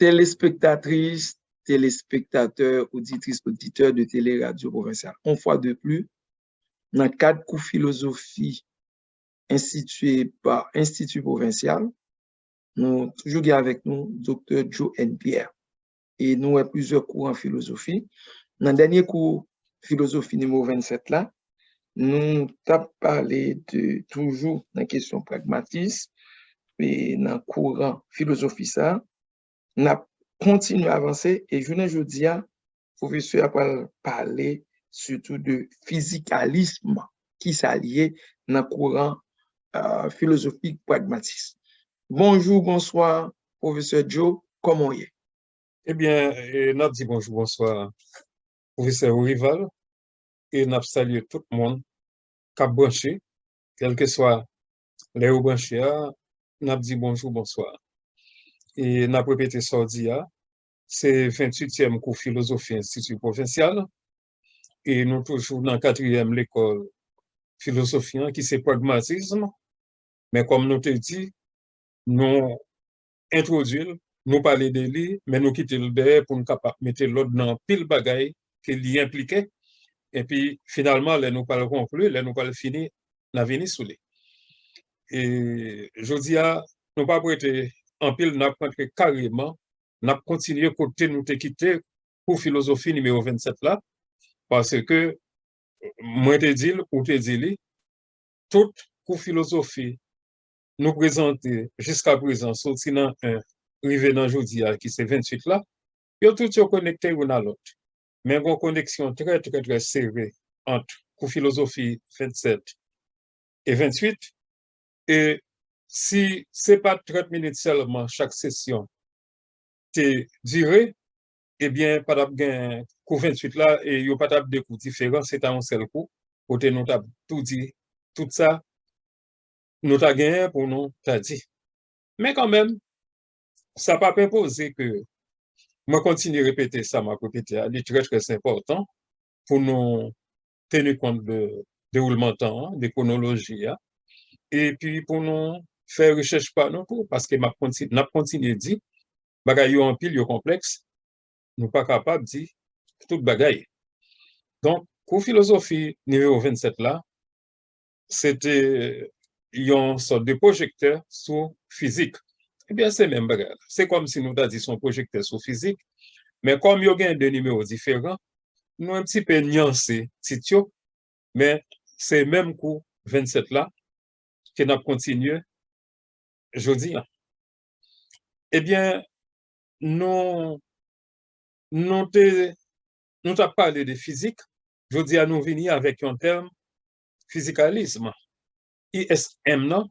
Téléspectatrices, téléspectateurs, auditrices, auditeurs de Télé-Radio Provinciale. Une fois de plus, dans le cadre de philosophie institué par Institut Provincial, nous toujours avec nous Dr. Joe N. Pierre. Et nous avons plusieurs cours en philosophie. Dans le dernier cours philosophie numéro 27 là, nous avons parlé de toujours dans la question pragmatisme et dans le courant philosophie ça, nous avons continué à avancer et je ne dis pas, professeur a parlé surtout de physicalisme qui s'allie dans le courant philosophique pragmatisme. Bonjour, bonsoir, professeur Joe, comment est-ce? Eh bien, nous dit bonjour, bonsoir, professeur Rival, et nous saluons tout le monde qui a branché, quel que soit les branchés, nous dit bonjour, bonsoir. Et nous répété ça dit, c'est 28e cours philosophie Institut Provincial, et nous toujours dans 4e l'école philosophie qui c'est pragmatisme, mais comme nous te dit, nous introduisons, nous parler de lui, mais nous quitter le derrière pour nous capable mettre l'autre dans pile bagaille qui l'y impliquait. Et puis, finalement, là, nous parlons conclure, là, nous parlons finir, nous venir sous les. Et je dis à, nous pas prêter en pile, nous avons carrément, nous avons continué côté nous te quitter pour philosophie numéro 27 là, parce que, moi te dis, ou te dis, tout pour philosophie, nous présenter jusqu'à présent, sorti dans un, arrivé dans jeudi, qui c'est 28 là, ils tout sont connectés l'un à l'autre. Mais une connexion très, très, très serrée entre la philosophie 27 et 28. Et si ce n'est pas 30 minutes seulement chaque session, c'est duré, eh bien, pas de coup 28 là, et il n'y a pas de coups différents, c'est un seul coup. Côté nous avons tout dit, tout ça, nous avons gagné pour nous, t'as dit. Mais quand même, ça n'a pas imposé que moi continue à répéter ça, m'a répété, c'est très, très important pour nous tenir compte de déroulement de temps, de chronologie, et puis pour nous faire recherche par nous, parce que m'a continué à dire, bagaille en pile, yo complexe, nous pas capable de dire tout bagaille. Donc, pour philosophie numéro 27 là, c'était une sorte de projecteur sur physique. Eh bien, c'est même bagaille. C'est comme si nous avons dit son projecteur sur physique, mais comme il y a deux numéros différents, nous un petit peu nuancé, titio, mais c'est même coup 27 là, que nous continué jeudi. Eh bien, nous avons parlé de physique, jeudi à nous venir avec un terme physicalisme. ISM, non,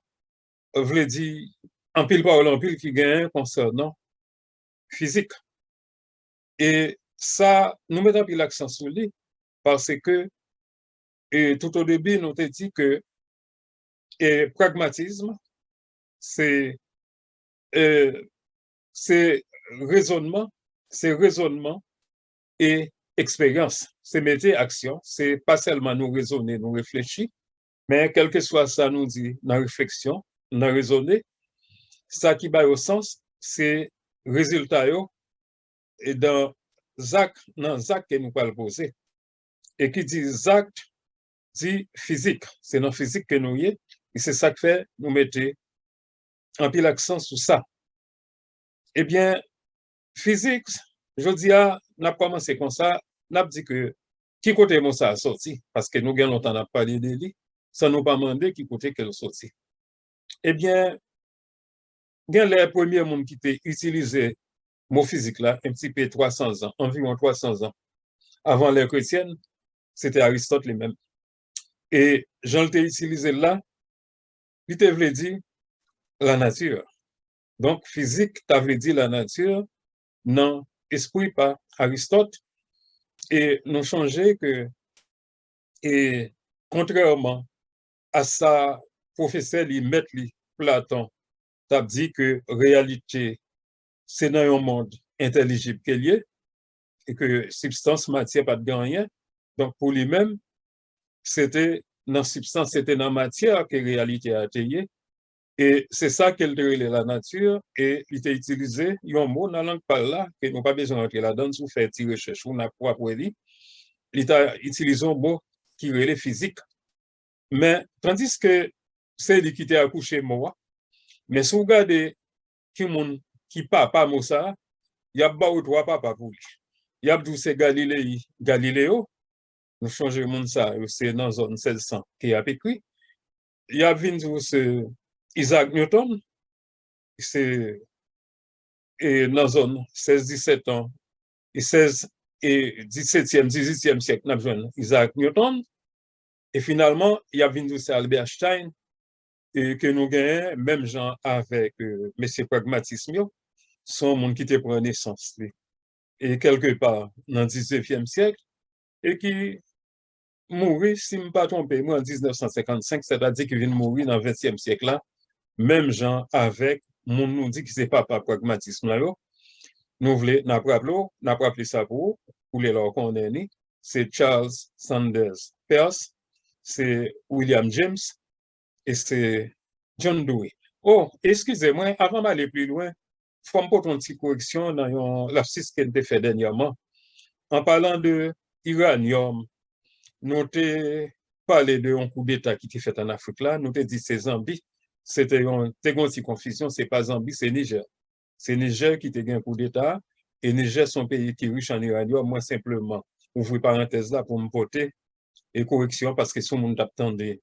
veut dire en pile parole en pile qui gagne concernant physique. Et ça, nous mettons l'accent sur lui parce que tout au début, nous avons dit que pragmatisme, c'est raisonnement et expérience. C'est métier action. C'est pas seulement nous raisonner, nous réfléchir, mais quel que soit ça nous dit dans la réflexion, dans la raisonner, ça qui va au sens, c'est résultat et dans Zach que nous parlons poser. Et qui dit Zach dit physique. C'est dans physique que nous y est. Et c'est ça que fait nous mettre un peu l'accent sur ça. Eh bien, physique, je dis, nous avons commencé comme ça, nous avons dit que qui côté mon ça a sorti, parce que nous avons longtemps parlé de lui, sans nous pas demander qui côté qu'elle sorti. Eh bien, il y a les premiers monde qui ont utilisé le mot physique là, un petit peu 300 ans, environ 300 ans. Avant l'ère chrétienne, c'était Aristote lui-même. Et Jean l'a utilisé là, il te voulait dire la nature. Donc, physique, tu voulait dire la nature, non, esprit pas Aristote. Et nous changé que, et contrairement à ça, professeur lui met Platon, t'as dit que réalité, c'est dans un monde intelligible qu'il y est, et que substance, matière, pas de rien. Donc, pour lui-même, c'était dans substance, c'était dans matière que réalité a été. Et c'est ça qu'elle relève la nature, et il était utilisé, un mot dans la langue par là, que nous pas besoin d'entrer là-dedans, pour faire des recherches, on a pour lui, il a utilisé un mot qui relève physique. Mais, tandis que c'est lui qui était accouché, moi, mais si vous regardez qui papa, mot ça, il y a pas ou trois papa pour lui. Il y a dit c'est Galiléo, nous changeons le monde ça, c'est dans la zone 1600 qui a écrit. Il y a vu c'est Isaac Newton, c'est dans la zone 16-17 ans, et 16 et 17e, 18e siècle, nous avons Isaac Newton, et finalement, il y a vu c'est Albert Einstein, et que nous gagnons, même gens avec M. Pragmatisme, sont monde qui était pour naissance, et quelque part dans le 19e siècle, et qui mourit, si je ne me pas trompé, moi en 1955, c'est-à-dire qu'il vient de mourir dans le 20e siècle là, même gens avec, nous dit que ce n'est pas par pragmatisme là, nous voulons, n'a pas appelé ça pour les leur qu'on est né, c'est Charles Sanders Peirce, c'est William James, et c'est John Dewey. Oh, excusez-moi, avant d'aller plus loin, il faut me faire une petite correction dans l'abscisse qu'elle a fait dernièrement. En parlant de l'uranium, nous avons parlé d'un coup d'État qui était fait en Afrique là, nous avons dit c'est Zambie. C'était une petite confusion, ce n'est pas Zambie, c'est Niger. C'est Niger qui a eu un coup d'État, et Niger, son pays qui est riche en uranium. Moi, simplement, ouvrir parenthèse là pour me porter et correction parce que si on attendait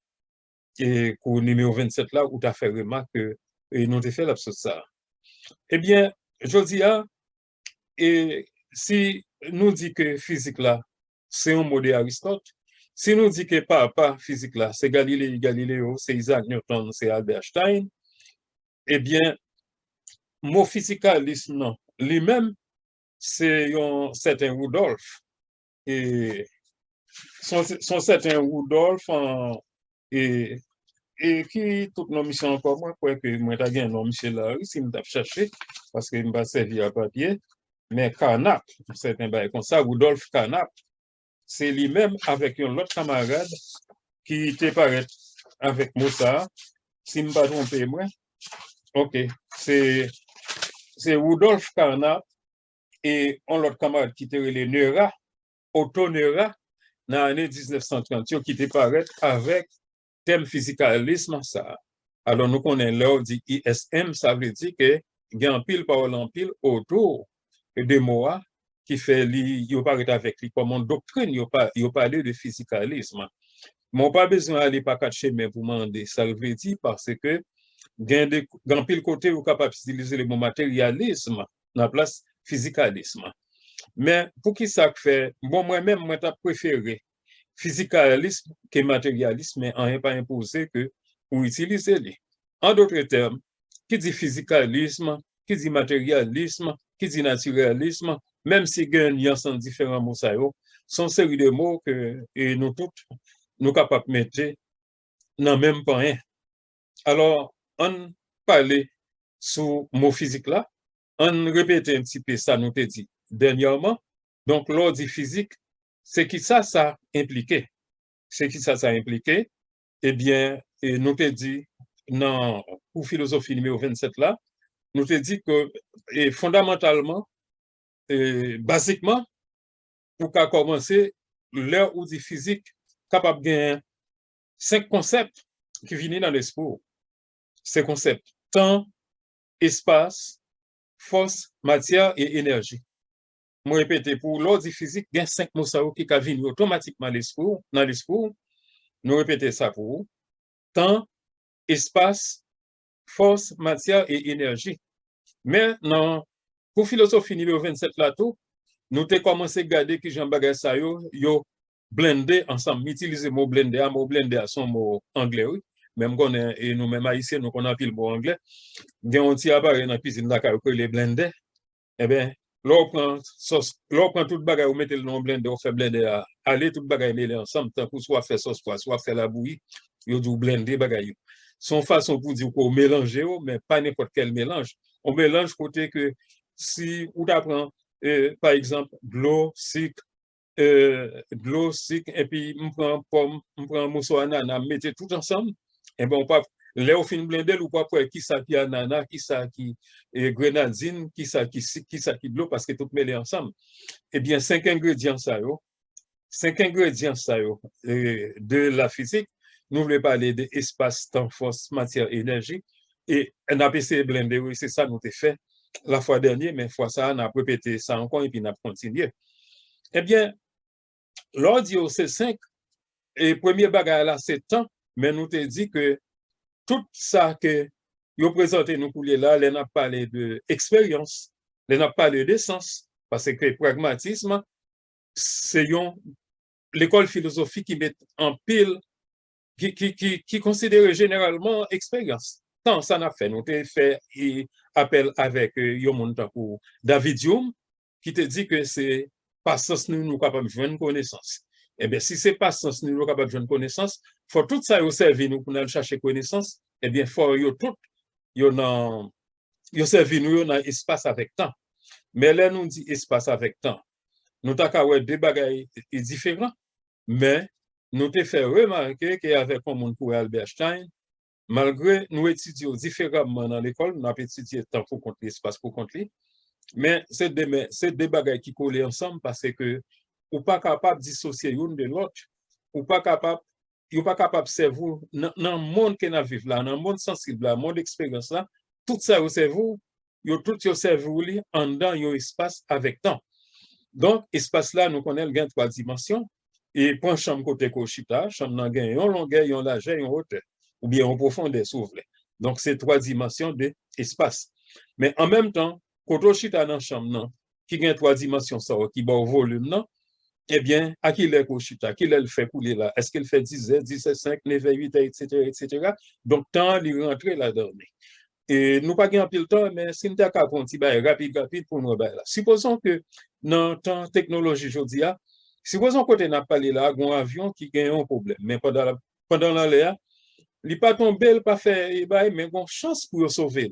et au numéro 27 là, où tu as fait remarque que nous avons fait l'absurde ça. Eh bien, je dis, et si nous dit que physique là, c'est un mot d'Aristote, si nous dit que pas physique là, c'est Galiléo, c'est Isaac Newton, c'est Albert Einstein, eh bien, mot physicalisme, non, lui-même, c'est un certain Rudolph. Et son certain Rudolph, et qui, toute nos missions encore, moi, quoi que moi, j'ai un nom, Michel Larry, si je cherché, parce qu'il m'a servi à papier, mais Carnap, c'est un bail comme ça, Rudolf Carnap, c'est lui-même avec un autre camarade qui était pareil avec Moussa, si je ne me pas trompé, moi. Ok, c'est Rudolf Carnap et un autre camarade qui était le Neura, Otto Neura, dans l'année 1930, qui était pareil avec thème physicalisme, ça. Alors, nous connaissons l'heure dit ISM, ça veut dire que il y a un pile parole en pile autour de moi qui fait il paraît avec lui comme une doctrine, il parle de physicalisme. Mais on pas besoin d'aller par quatre chemins pour demander, ça veut dire parce que il y a un pile côté où capable d'utiliser le mot matérialisme dans la place physicalisme. Mais pour qui ça fait, bon, moi-même, moi, j'ai préféré physicalisme que matérialisme, mais on n'est pas imposé que pour utiliser les. En d'autres termes, qui dit physicalisme, qui dit matérialisme, qui dit naturalisme, même si il y a une nuance en différents mots, sont une série de mots que nous tous, nous capables de mettre dans le même point. Alors, on parlait sur le mot physique là, on répétait un petit peu ça, nous te dit dernièrement. Donc, l'ordre physique, c'est qui ça impliqué. C'est qui ça impliqué. Eh bien, nous te dit, dans pour philosophie numéro 27 là, nous te dit que fondamentalement, basiquement, pour qu'à commencer, l'heure où dit physique, capable de gagner 5 concepts qui viennent dans l'esprit. Ces concepts, temps, espace, force, matière et énergie. Je répète, pour l'ordre physique, il y a 5 mots qui viennent automatiquement dans l'esprit. Nous répétons ça pour vous. Temps, espace, force, matière et énergie. Mais non, pour philosophie numéro 27 là tout, nous avons commencé à regarder que Jean Bagay ça yo blendé ensemble, utiliser le mot blender à son mot anglais, oui. Même qu'on est, nous même haïtiens, nous connaissons le mot anglais. Il y a un petit appareil dans la cuisine là que les blender. Eh bien, là on prend tout le bagage, on met le nom blender, on fait blender, aller tout le bagage mêler ensemble, tant pour soit faire sauce, soit faire la bouillie, yo du blender bagage. Son façon pour dire qu'on mélange, mais pas n'importe quel mélange. On mélange côté que si on apprend, par exemple, de l'eau, sucre, et puis on prend mousseau ananas, mettez tout ensemble, et ben on pas Là, au fin blender, ou pas pour qui ça qui ananas, qui ça qui grenadine, qui ça qui de l'eau, parce que tout mêlé ensemble. Eh bien, 5 ingrédients ça, de la physique. Nous voulons parler de espace, temps, force, matière, énergie. Et on a essayé de blender, oui, c'est ça nous avons fait la fois dernière, mais fois ça, on a répété ça encore et puis on a continué. Eh bien, l'audio, c'est 5. Et premier bagage là, c'est temps, mais nous te dit que tout ça que vous présentez nous pour là, on a parlé d'expérience, on a parlé de sens, parce que le pragmatisme, c'est l'école philosophique qui met en pile, qui considère généralement expérience. Tant ça n'a fait, nous avons fait appel avec pour David Hume, qui te dit que c'est pas sens nous capables de jouer une connaissance. Eh bien, si c'est pas sens nous capables de jouer une connaissance, il faut tout ça au servir nous pour aller chercher connaissance. Eh bien, il faut tout, yo servi nous dans espace avec temps. Mais là, nous dit espace avec temps. Nous avons deux bagages différents, mais nous avons fait remarquer qu'avec un monde pour Albert Einstein, malgré nous étudions différemment dans l'école, nous avons étudié temps pour compter, espace pour compter, mais c'est des bagages qui collent ensemble parce que ou pas capable de dissocier l'une de l'autre, ou pas capable de servir dans le monde que nous vivons là, dans le monde sensible là, le monde d'expérience là, tout ça au cerveau, tout au cerveau en dedans un espace avec temps. Donc espace là nous connaissons gain 3 dimensions et pour chambre côté Kochita, chambre nan gain une longueur, une largeur, une hauteur ou bien en profondeur s'ouvre. Donc c'est 3 dimensions de espace. Mais en même temps, côté Chita dans chambre nan qui gain 3 dimensions ça qui bon volume non, eh bien, à qui l'est Kochita, qui l'elle fait couler là? Est-ce qu'il fait 10 heures, 17, 5, 9, 8, etc., etc. Donc, temps, il rentre là-dedans. Et nous pas gagner pile temps, mais si nous avons un petit bail rapide pour nous là. Supposons que dans le temps technologie aujourd'hui, supposons que nous avons parlé là, un avion qui a un problème, mais pendant l'air, il n'est pas tombé, il n'a pas fait, mais il a une chance pour sauver.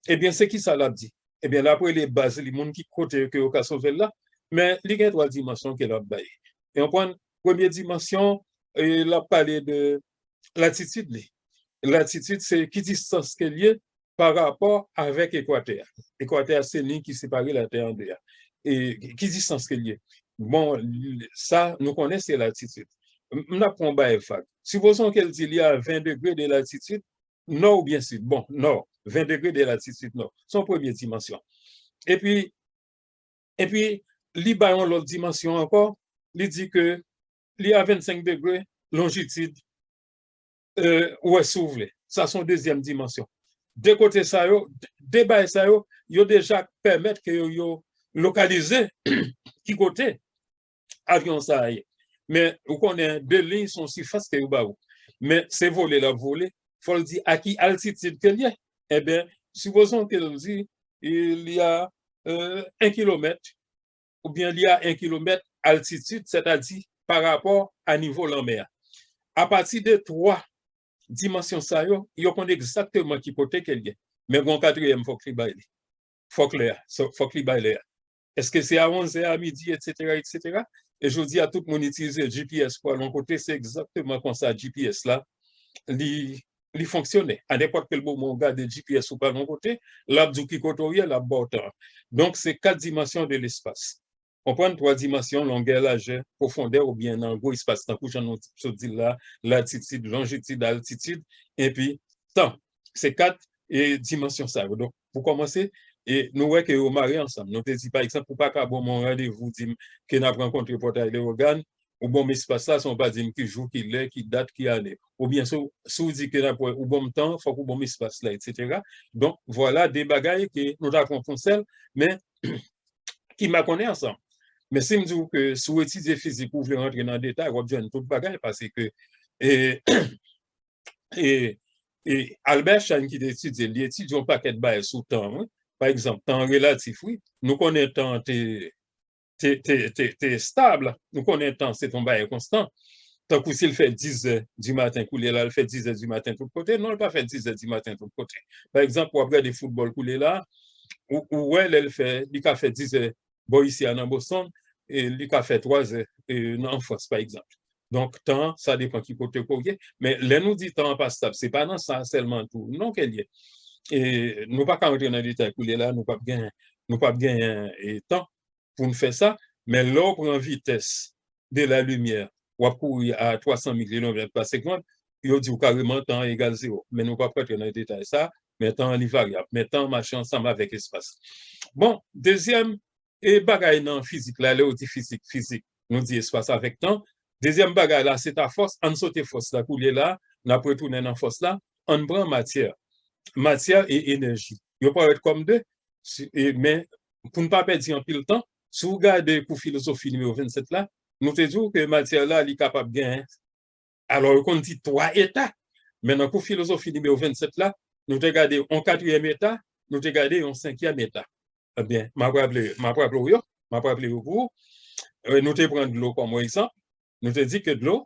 Eh bien, c'est qui ça l'a dit? Eh bien, là, après les bases, les gens qui côté que vous sauver là, mais il y a 3 dimensions qu'il a baillé. Et on prend première dimension, il a parlé de l'attitude. L'attitude, c'est qui distance qu'elle est par rapport avec l'équateur. L'équateur, c'est l'île qui sépare la Terre en deux. Et qui distance qu'elle est. Bon, ça, nous connaissons, c'est l'attitude. On apprend pas fac. Supposons qu'elle dit il y a 20 degrés de latitude, nord ou bien sud. Bon, nord, 20 degrés de latitude nord. Son première dimension. Et puis, il y a l'autre dimension encore, il dit que il y a 25 degrés longitude où est s'ouvre. Ça, c'est une deuxième dimension. De côté ça, débat ça, yo déjà permettre que yo localiser qui côté avion ça aille. Mais vous connaissez deux lignes sont si faciles que vous. Mais c'est voler la voler, faut le dire à qui altitude qu'il y a. Eh bien, supposons qu'elle dit il y a 1 kilomètre ou bien il y a 1 kilomètre altitude, c'est-à-dire par rapport à niveau de la mer. À partir de 3 dimensions ça yo connaît exactement qui côté qu'elle est. Mais bon quatrième faut qu'il baille. Faut qu'il baille. Est-ce que c'est à 11h à midi, etc., etc. Et je dis à tout le monde utiliser GPS pour l'un côté, c'est exactement comme ça GPS là, il fonctionne. À n'importe quel moment on regarde GPS ou pas l'un côté, l'abdou qui côtoie la bordure. Donc c'est 4 dimensions de l'espace. On prend 3 dimensions, longueur, largeur, profondeur ou bien en gros espace, tant que j'en dis là, latitude, longitude, altitude, et puis temps. C'est 4 dimensions ça. Donc pour commencer, et nous voyons que nous marions ensemble. Nous te dit par exemple, pour pas qu'à bon mon rendez-vous, dit que nous avons rencontré portail de organes, ou bon espace là, sont pas dire qui jour, qui l'est, qui date, qui année. Ou bien si vous dites que nous avons un bon temps, il faut que bon espace là, etc. Donc voilà des bagailles que nous avons fait, mais qui m'a connaît ensemble. Mais si je dis que si vous étudiez physique, vous voulez rentrer dans le détail, vous avez tout bagaille parce que et Albert Einstein qui étudie, il étudie un paquet de bagailles sous temps. Hein? Par exemple, temps relatif, oui. Nous connaissons temps, t'es stable. Nous connaissons temps, c'est ton bail constant. Tant que s'il fait 10 heures du matin, couler là, il fait 10 heures du matin tout côté. Non, il pas fait 10 heures du matin tout côté. Par exemple, pour regarder du football couler là, ou elle fait, il a fait 10 heures, bon, ici à Boston, et il a fait 3 heures en France, par exemple. Donc, temps, ça dépend qui côté courrier. Mais là, nous dit temps pas stable. C'est pas dans ça seulement tout. Non, qu'elle y est. Et nous pas rentrer dans les détails pour là, nous pas gagner temps pour nous faire ça. Mais là, on prend vitesse de la lumière, ou à courir à 300 000 km par seconde, il dit carrément temps égal 0. Mais nous pas rentrer dans les détails ça. Mais temps est variable. Mais temps marche ensemble avec l'espace. Bon, deuxième, et bagaille dans physique, là, on dit physique, nous dit espace avec temps. Deuxième bagaille là, c'est ta force, on saute force là, couler là, on retourner dans force là, on prend matière et énergie. Ils peuvent être comme deux, mais pour ne pas perdre un pile temps, si vous regardez pour philosophie numéro 27 là, nous te disons que matière là, elle est capable de gagner. Alors, on dit trois états. Maintenant, pour philosophie numéro 27 là, nous te regardons un quatrième état, nous te regardons un cinquième état. Eh bien, je vais rappeler vous. Nous te prenons de l'eau comme exemple. Nous te dit que de l'eau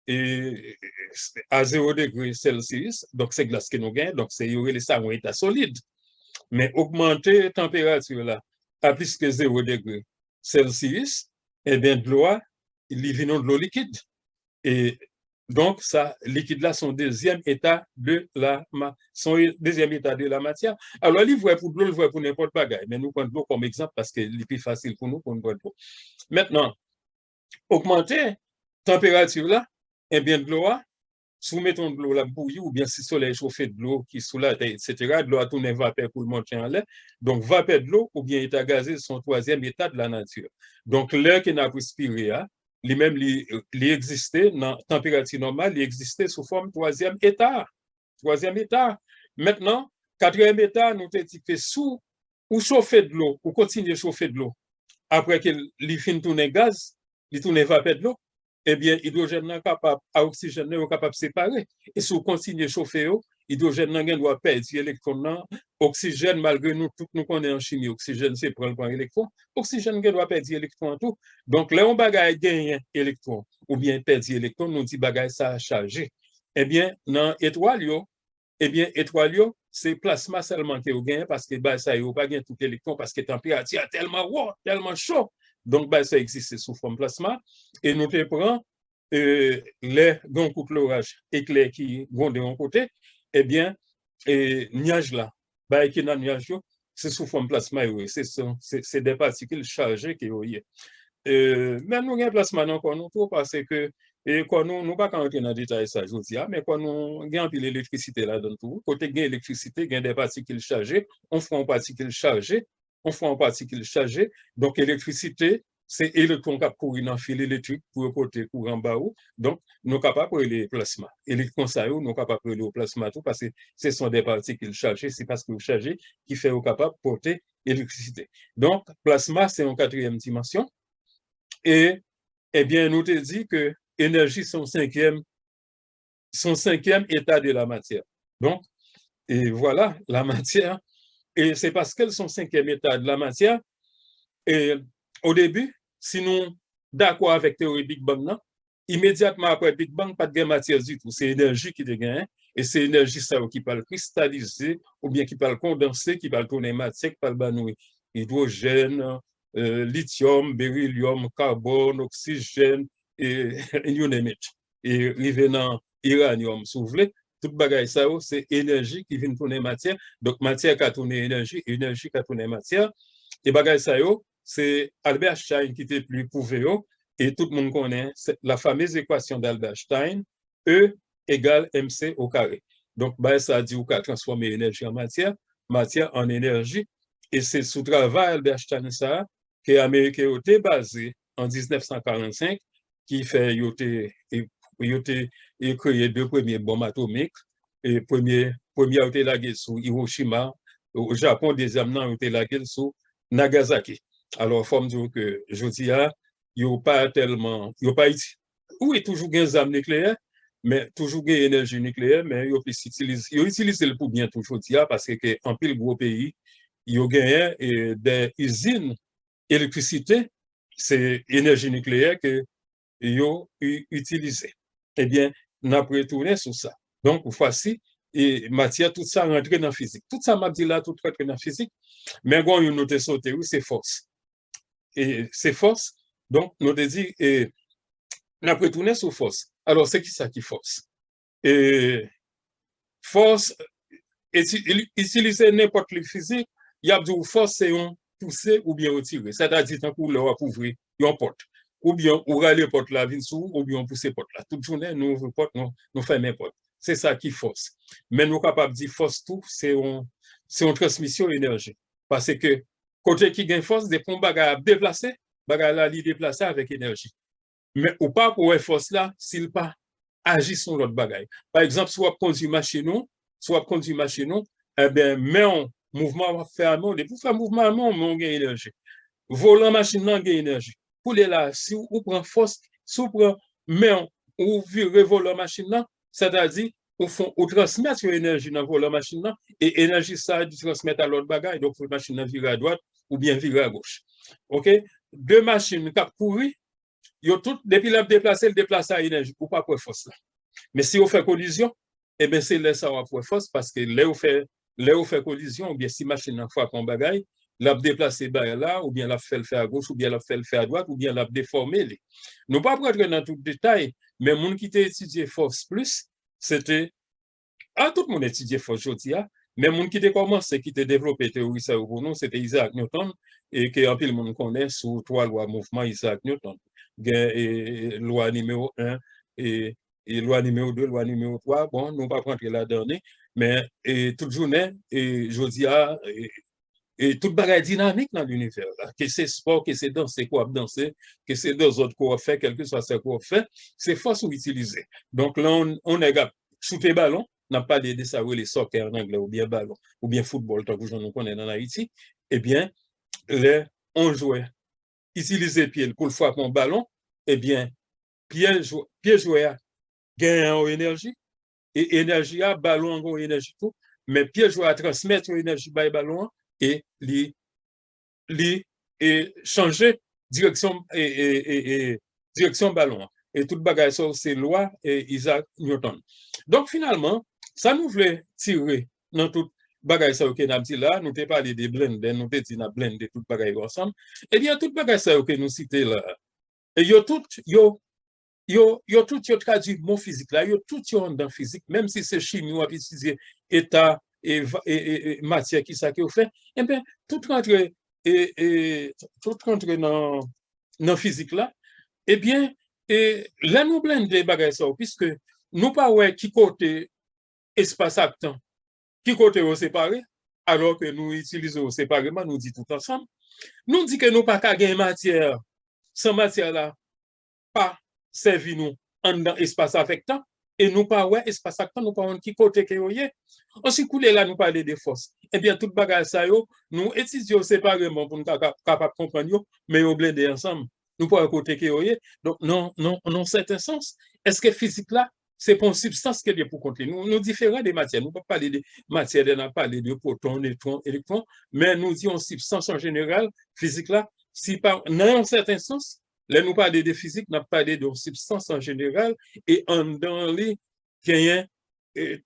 est à 0 degré Celsius, donc c'est glace que nous gagnons, donc c'est un état solide. Mais augmenter la température là à plus que 0 degré Celsius, eh bien, de l'eau, il vient de l'eau liquide. Et donc, ça, liquide là, son deuxième état de la matière. Alors, il voit pour de l'eau, il voit pour n'importe quoi. Mais nous prenons de l'eau comme exemple parce que c'est plus facile pour nous pour nous prendre de l'eau. Maintenant, augmenter température là, eh bien, de l'eau, si nous mettons de l'eau là bouillir, ou bien si le soleil chauffe de l'eau qui est sous la terre, etc., de l'eau a tourné vapeur pour le monter en l'air. Donc, vapeur de l'eau ou bien état gazé, son troisième état de la nature. Donc, l'air qui n'a pas respiré, lui-même, il existait dans la température normale, il existait sous forme troisième état. Troisième état. Maintenant, quatrième état, nous avons dit que sous ou chauffer de l'eau, ou continuer à chauffer de l'eau, après qu'il finit de tourner gaz, il tourne vapeur de l'eau, eh bien, l'hydrogène est capable, à oxygène est capable de séparer. Et si on continue à chauffer, l'hydrogène doit perdre l'électron. Oxygène, malgré nous, tout nous connaissons en chimie, oxygène, c'est prendre par électron. Oxygène doit perdre l'électron tout. Donc, là, on bagaille gagne électron, ou bien perdre l'électron, nous dit bagaille ça a chargé. Eh bien, dans l'étoile, c'est plasma seulement qui est gagné parce que ça n'a pas gagné tout l'électron parce que la température est tellement haute, tellement chaud. Donc, ça existe sous forme plasma. Et nous te prenons les grands coups de l'orage éclair qui vont de mon côté, eh bien, nuage là, qui est dans le nuage, c'est sous forme plasma. C'est des particules chargées qui sont. Mais nous avons un plasma encore nous trop parce que et quand nous ne pas rentrer dans le détail ça je dis mais quand nous avons de l'électricité là dans tout côté de l'électricité il y a des particules chargées on fait en particules chargées donc l'électricité c'est électron qui court dans le fil électrique pour porter courant bas donc nous sommes capables de les plasma électron ça nous sommes capables de le plasma tout parce que ce sont des particules chargées c'est parce que vous chargez qui fait au capable de porter l'électricité donc plasma c'est en quatrième dimension. Et, eh bien, nous te dit que l'énergie, son cinquième état de la matière. Donc, et voilà, la matière, et c'est parce qu'elle son cinquième état de la matière, et au début, si nous d'accord avec la théorie Big Bang, immédiatement après Big Bang, pas de matière du tout, c'est l'énergie qui devient, et c'est l'énergie ça qui peut cristalliser, ou bien qui peut condenser, qui peut tourner matière, qui peut banouer hydrogène, lithium, beryllium, carbone, oxygène, et you name it. Et revenant uranium, si vous voulez, toute bagaille ça, c'est énergie qui vient tourner matière. Donc, matière qui a tourné énergie, énergie qui a tourné matière. Et bagaille ça, c'est Albert Einstein qui était plus prouvé, et tout le monde connaît la fameuse équation d'Albert Einstein, E égale mc au carré. Donc, ça dit qu'on transformer énergie en matière, matière en énergie, et c'est sous travail Albert Einstein ça que l'Amérique a été basé en 1945, qui fait créé deux premières bombes atomiques, et premier a été lagué sur Hiroshima, au Japon, deuxième a été lagué sur Nagasaki. Alors, il faut me dire que je dis, il n'y a pas tellement, oui, toujours des armes nucléaires, mais toujours des énergie nucléaire, mais ils utilisent le pour bien toujours dire, parce qu'en pile gros pays, il y a des usines d'électricité, c'est énergie nucléaire que ils ont utilisé. Eh bien, on a retourné sur ça. Donc, voici, et matière, tout ça rentre dans la physique. Tout ça m'a dit là, tout rentre dans la physique. Mais quand on note sauté, oui, c'est force. Et c'est force. Donc, nous avons dit, on a retourné sur force. Alors, c'est qui ça qui force? Et force, utiliser n'importe quel physique, il y a dit force, c'est un pousser ou bien retirer. C'est-à-dire, tant qu'on leur a couvert une porte. Ou bien, on râle porte la ville sous, ou bien on pousse porte là. Toute journée, nous ouvrons porte, nous fermons porte. C'est ça qui force. Mais nous sommes capables de dire force tout, c'est une transmission d'énergie. Parce que, côté qui gagne force, des pompes à déplacer, là, il déplacer avec énergie. Mais ou pas pour une force là, s'il pas agit sur l'autre bagaille. Par exemple, soit conduire machine, eh bien, mais en mouvement fermé, pour faire mouvement, on gagne énergie. Volant machine, on gagne énergie. Pour les là, si on prend force, si on prend main ou vire volant machine là, c'est-à-dire, on transmet l'énergie dans volant machine là, et énergie ça, du transmettre à l'autre bagaille, donc la machine vire à droite ou bien vire à gauche. OK? Deux machines qui courent, yo tout, depuis la déplacer, le déplacer à énergie, ou pas pour force là. Mais si on fait collision, eh bien, c'est là ça va pour force, parce que là on fait collision, ou bien si machine en fois qu'on bagaille, l'a déplacer là, ou bien l'a fait le faire à gauche, ou bien l'a fait le faire à droite, ou bien l'a déformé. Nous pas rentrer dans tout détail, mais mon qui t'a étudié force plus, c'était, tout le monde étudié force aujourd'hui, mais mon qui t'a commencé, qui t'a développé théorie ça pour nous, c'était Isaac Newton, et que en le monde connaît sous trois lois mouvement Isaac Newton. Loi numéro 1 et loi numéro 2, loi numéro 3. Bon, nous ne pas rentrer là-dedans, mais toute journée, et je dis, et toute bagarre dynamique dans l'univers, que c'est sport, que c'est danser, quoi danser, que c'est deux autres quoi faire, quel que soit ce qu'on fait, c'est force ou utiliser. Donc là, on est shooter ballon, on n'a pas de ça, les soccer en anglais, ou bien ballon, ou bien football, tant que nous connaissons en Haïti, eh bien, là, on jouait. Utiliser pied pour le frapper un ballon, eh bien, pied joueur gagne en énergie, et énergie a ballon en énergie tout, mais pied joueur transmettre l'énergie par le ballon et changer direction direction ballon. Et toute bagaille ça, c'est loi et Isaac Newton. Donc finalement, ça nous voulait tirer dans toute bagaille ça que nous dit là, nous t'ai parlé des blender, nous t'ai dit na blender toute bagaille ensemble. Eh bien, toute bagaille ça que nous cité là, et yo tout traduit mon physique là, yo tout yo dans physique, même si c'est chimie ou étudier état et matière qui ça que vous fait, eh bien, tout rentre dans physique là, eh bien, là nous blender bagaille ça, puisque nous pas ouais qui côté espace à temps, qui côté au séparé, alors que nous utilisons séparément, nous dit tout ensemble, nous dit que nous pas qu'à gagner matière, sans matière là, pas servi nous en dans espace affectant, et nous pas ouais espace affectant, nous pas qui côté que yoye. Aussi coulé là nous parler de force. Eh bien toute bagage ça yo, nous étudions séparément pour nous capable comprendre mais yo blender ensemble. Nous pas un côté que yoye. Donc non certain sens, est-ce que physique là c'est pour une substance qui est pour compter. Nous différents des matières. Nous ne pouvons pas parler de matière, on a parlé de protons, neutrons, électrons, mais nous disons substance en général, physique là, si par dans un certain sens, là nous parlons de physique, nous parlons de substance en général, et dans les gagnants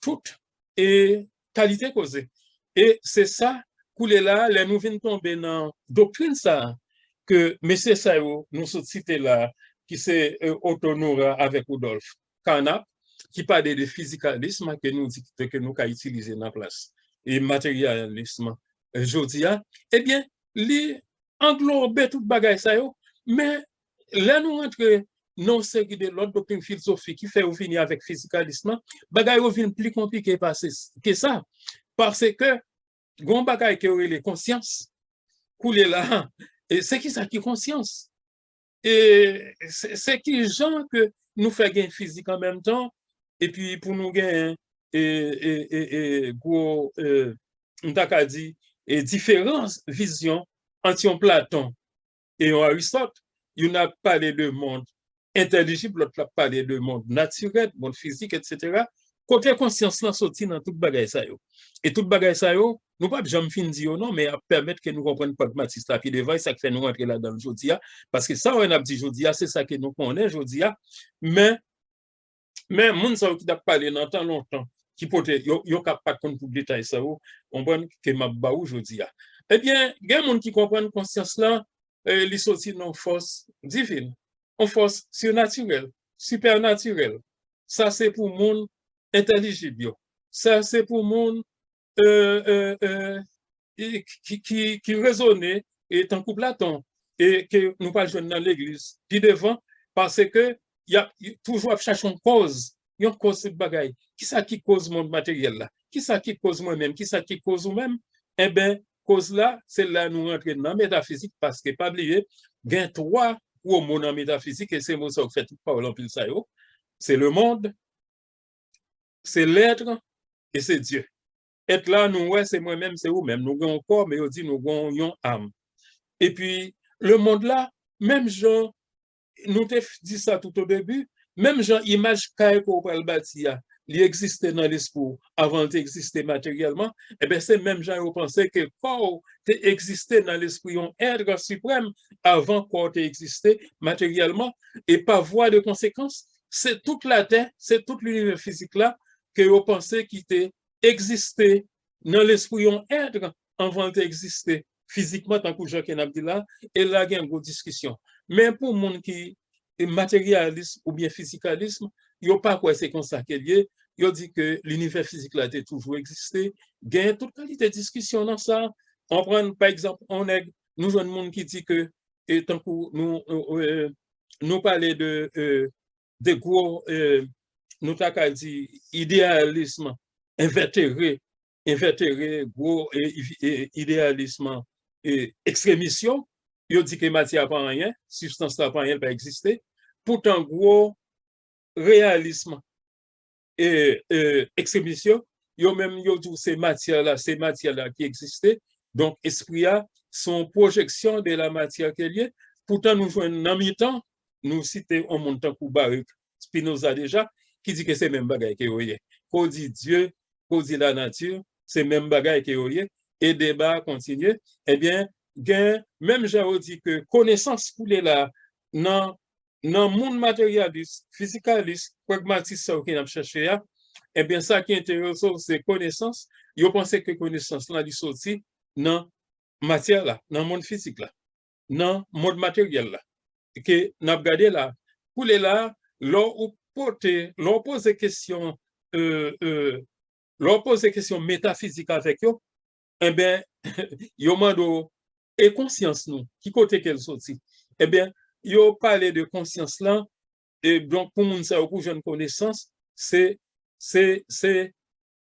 toutes et qualité causée. Et c'est ça, couler là, nous venons tomber dans doctrine ça, que M. Sayo nous cité là, qui s'est autonome avec Rudolf Carnap, qui parle de physicalisme que nous dit que nous avons utilisé dans la place et matérialisme jodia, eh bien, les englobe tout bagage ça yo, mais là nous rentre non c'est de l'autre doctrine philosophique qui fait venir avec physicalisme, bagage revient plus compliqué que ça, parce que gon bagage qui aurait les consciences couler là, et c'est qui ça qui conscience, et c'est qui gens que nous fait gain physique en même temps. Et puis, pour nous gagner, gros, différentes visions entre Platon et Aristote. Il a parlé de monde intelligible, l'autre a parlé de monde naturel, monde physique, etc. Côté conscience, là, sorti dans toute bagaille ça yo. Et toute bagaille ça yo, nous pas jamais fin dire non, mais à permettre que nous comprenions pragmatisme là, puis devant ça que fait nous rentrer là dans le jodia, parce que ça on a dit jodia, c'est ça que nous connaissons jodia, mais moun sa qui t'a parlé dans tant longtemps qui peut yo capable pas pour détail ça on prend que m'a ba aujourd'hui. Eh bien, il y a moun qui comprennent conscience là, li sorti non force divine, en force surnaturelle. supernaturel. Ça, c'est pour monde intelligible. Ça, c'est pour monde qui raisonnait et tant que Platon et que nous pas jouer dans l'église puis devant parce que il y a toujours chercher une cause de bagaille qui ça qui cause monde matériel là qui ça qui cause moi-même qui ça qui cause ou-même eh ben cause là c'est là nous rentrer dans métaphysique parce que pas oublier gain trois gros mots en métaphysique et c'est moi ça fait tout parole en pile ça c'est le monde c'est l'être et c'est Dieu. Être là, nous, ouais, c'est moi-même, c'est vous-même. Nous avons un corps, mais on dit nous avons une âme. Et puis, le monde là, même Jean, nous t'ai dit ça tout au début, même Jean, image qu'on peut le bâtir, il existait dans l'esprit avant d'exister matériellement, eh bien, c'est même Jean qui pensait que corps existait dans l'esprit, un être suprême avant qu'on existait matériellement, et par voie de conséquence, c'est toute la terre, c'est tout l'univers physique là, que vous pensez qu'il existait dans l'esprit, un être avant d'exister physiquement, tant que Jacques a dit là, et là, il y a une grosse discussion. Mais pour les gens qui est matérialiste ou bien physicalisme, il n'y a pas quoi c'est comme ça qu'il y a. Il dit que l'univers physique là a toujours existé. Il y a toute qualité de discussion dans ça. On prend par exemple, nous avons un monde qui dit que, et tant que nous parler de gros, nous avons dit idéalisme invétéré, gros idéalisme extrémission. Il dit que matière pas rien, substance pas rien, pas exister. Pourtant, gros réalisme et extrémission, yo même yo dit ces matières-là qui existaient. Donc, esprit a son projection de la matière qu'elle est. Pourtant, nous jouons en mi-temps, nous citons en montant pour Baruch, Spinoza déjà, qui dit que c'est même bagaille que est. Qu'on dit Dieu, qu'on dit la nature, c'est même bagaille que est. Et débat continue. Eh bien, même j'ai dit que connaissance pour les là, dans le monde matérialiste, physicaliste, pragmatiste, ça qu'on a cherché, eh bien, ça qui est intéressant, c'est connaissance. Ils pensent que connaissance là, du sorti dans matière là, dans le monde physique là, dans le monde matériel là, que nous avons regardé là. Pour les là, l'on pose des questions, métaphysiques avec eux, eh bien, ils demandent et conscience nous, qui côté qu'elle sorti. Eh bien, ils parlé de conscience là, et donc pour nous, ça, pour jeune connaissance, c'est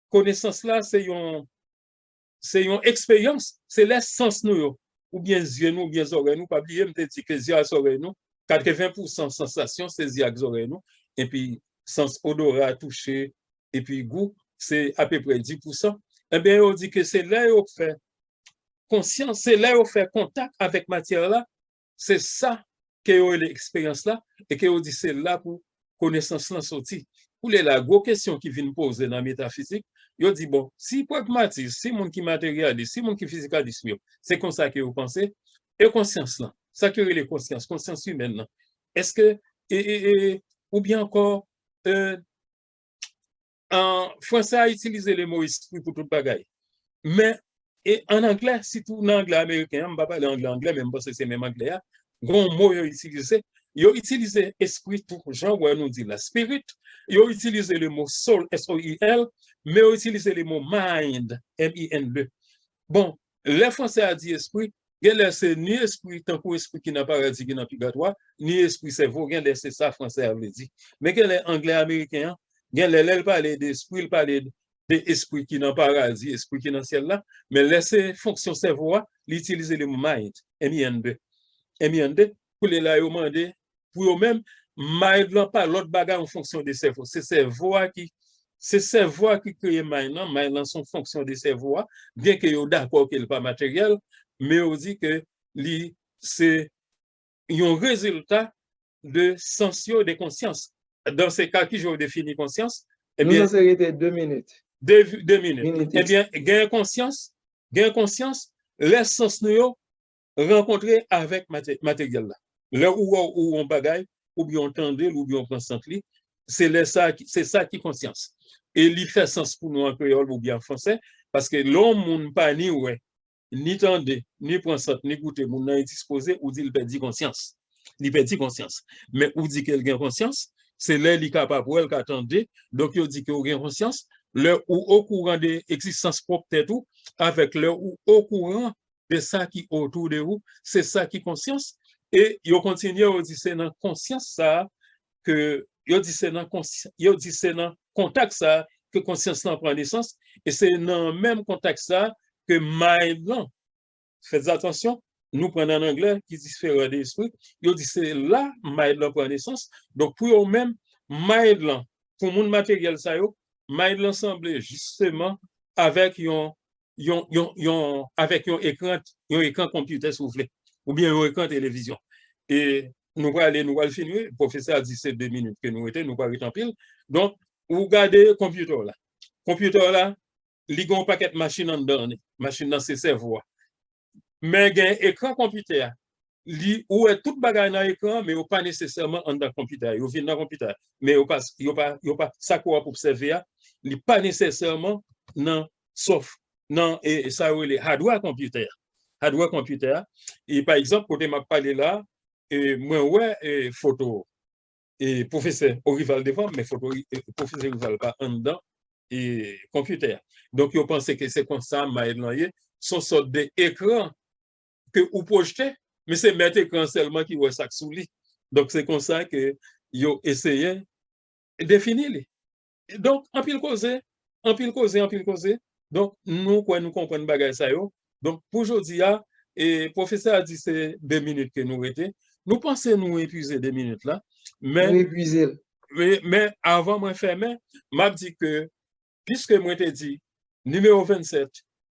connaissance là, c'est une expérience, c'est l'essence nous, ou bien yeux nous, ou bien oreilles nous, pas oublier, me dit que yeux oreilles nous, 80% sensation, c'est yeux oreilles nous, et puis sens odorat, toucher, et puis goût, c'est à peu près 10%. Eh bien, on dit que c'est là où on fait conscience, c'est là où on fait contact avec matière là, c'est ça que l'expérience là, et que on dit c'est là pour connaissance là sorti. Pour les la grosse question qui vient poser dans la métaphysique, il dit bon, si pragmatisme, si mon qui matérialiste, si mon qui physicaliste, c'est comme ça que vous pensez, et conscience là, ça que les conscience humaine là. Est-ce que, ou bien encore, en français a utilisé le mot esprit pour tout bagaille. Mais en anglais, si tout en anglais américain, je ne vais pas parler anglais, même parce que c'est même anglais, grand mot ils ont utilisé esprit pour Jean où nous dit la spirit, ils ont utilisé le mot soul, S-O-I-L, mais ils ont utilisé le mot mind, M-I-N-D. Bon, les Français a dit esprit, c'est ni esprit tant qu'esprit qui n'a pas paradis, qui n'a purgatoire, ni esprit cerveau, c'est ça français a dit. Mais les anglais américains, les parler d'esprit, ils parlent d'esprit qui n'a pas paradis, esprit qui n'a ciel là, mais laisser fonction cerveau, l'utiliser le mot mind, M-I-N-D. M-I-N-D, pour les là, demander, pour eux-mêmes, mind là pas l'autre bagarre en fonction des cerveaux. C'est cerveau qui crée mind là sont fonction des cerveaux, bien que yo d'accord qu'il n'est pas matériel, mais on dit que c'est un résultat de sensio de conscience. Dans ces cas qui je définis conscience, eh bien, nous avons 2 minutes. 2 minutes. Eh bien, gain conscience, l'essence nous rencontrer avec matériel là. Là où on bagaille, ou bien on tendait, ou bien on prend sentli, c'est ça qui conscience. Et il fait sens pour nous en créole ou bien en français, parce que l'homme n'a pas ni ouais, ni tendait, ni prend sentli, ni goûter, mon est disposé, ou dit il perdit conscience. Il perdit conscience. Mais où dit qu'il a conscience, c'est là li capable pour elle qu'attendait. Donc il dit que vous avez conscience le ou au courant de l'existence propre de tout avec le ou au courant de ça qui autour de vous, c'est ça qui conscience et il continue à dire c'est dans conscience ça que il dit c'est dans conscience, il dit c'est dans contact ça que conscience prend naissance et c'est dans même contact ça que Maëlan, faites attention, nous prenons en anglais qui dit sphère d'esprit, il dit c'est là Maëlan prend naissance. Donc pour eux-mêmes, Maëlan, pour mon matériel ça yo, Maëlan semble justement avec avec un écran computer soufflé ou bien un écran télévision. Et nous allons finir, le professeur a dit c'est 2 minutes que nous étions, nous pas en pile. Donc, vous regardez le computer là. Le computer là, il y a un paquet de machines en dedans, machine dans ses cerveaux. Mais il y a un écran computer, où est tout bagage dans l'écran, mais pas nécessairement dans le computer. Il vient dans le computer, mais il n'y a pas ça qu'on pour observer, il n'est pas nécessairement dans sauf non et ça les hardware computer. Hardware computer. Et par exemple, quand je m'a parlé là, et moi ouais photo et professeur Orival devant mais photo professeur Orival pas en dedans et computer. Donc ils pensaient que c'est comme ça Maël son sorte d'écran que vous projetez, mais c'est mettre écran seulement qui voit ça sous lui. Donc c'est comme ça que ils essayé de définir. Donc en pile causer, en pile causer, en pile causer. Donc nous quoi nous comprenons bagage ça yo. Donc pour aujourd'hui et professeur a dit c'est 2 minutes que nous étions. Nous pensons nous épuiser 2 minutes là, Nous mais épuiser. avant moi fermer, m'a dit que puisque moi t'ai dit numéro 27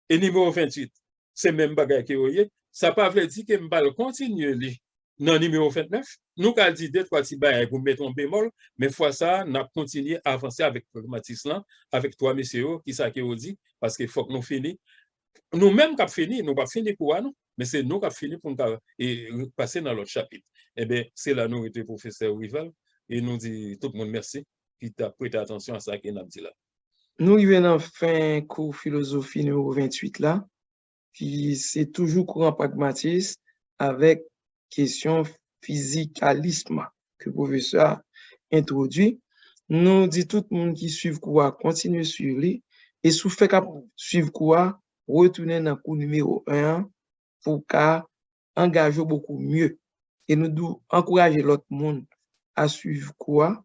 et numéro 28, c'est même bagage que vous voyez, ça pas veut dire que m'pa continuer dans numéro 29. Nous qu'a dit 2-3 petits bagages pour mettre en bémol, mais fois ça n'a continué à avancer avec pragmatisme là, avec toi messieurs qui ça que vous dit parce qu'il faut que nous finissons. Nous-mêmes qui fini, nous pas fini pour nous, mais c'est nous qui fini pour nous passer dans l'autre chapitre. Eh bien, c'est là nous était professeur Rival et nous dit tout le monde merci qui t'a prêté attention à ça qu'il a dit là. Nous y venons fin cours philosophie numéro 28 là, qui c'est toujours courant pragmatisme avec question physicalisme que le professeur introduit. Nous dit tout le monde qui suit quoi, continue sur lui et sous fait qu'à suivre quoi, retourner dans le cours numéro 1 pour qu'à engager beaucoup mieux. Et nous devons encourager l'autre monde à suivre quoi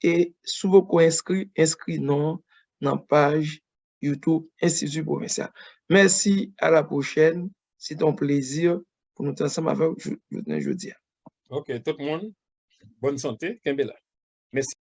et souvent qu'on inscrit non dans la page YouTube Institut Provincial. Merci, à la prochaine. C'est un plaisir pour nous ensemble avec aujourd'hui. OK, tout le monde, bonne santé, Kembela. Merci.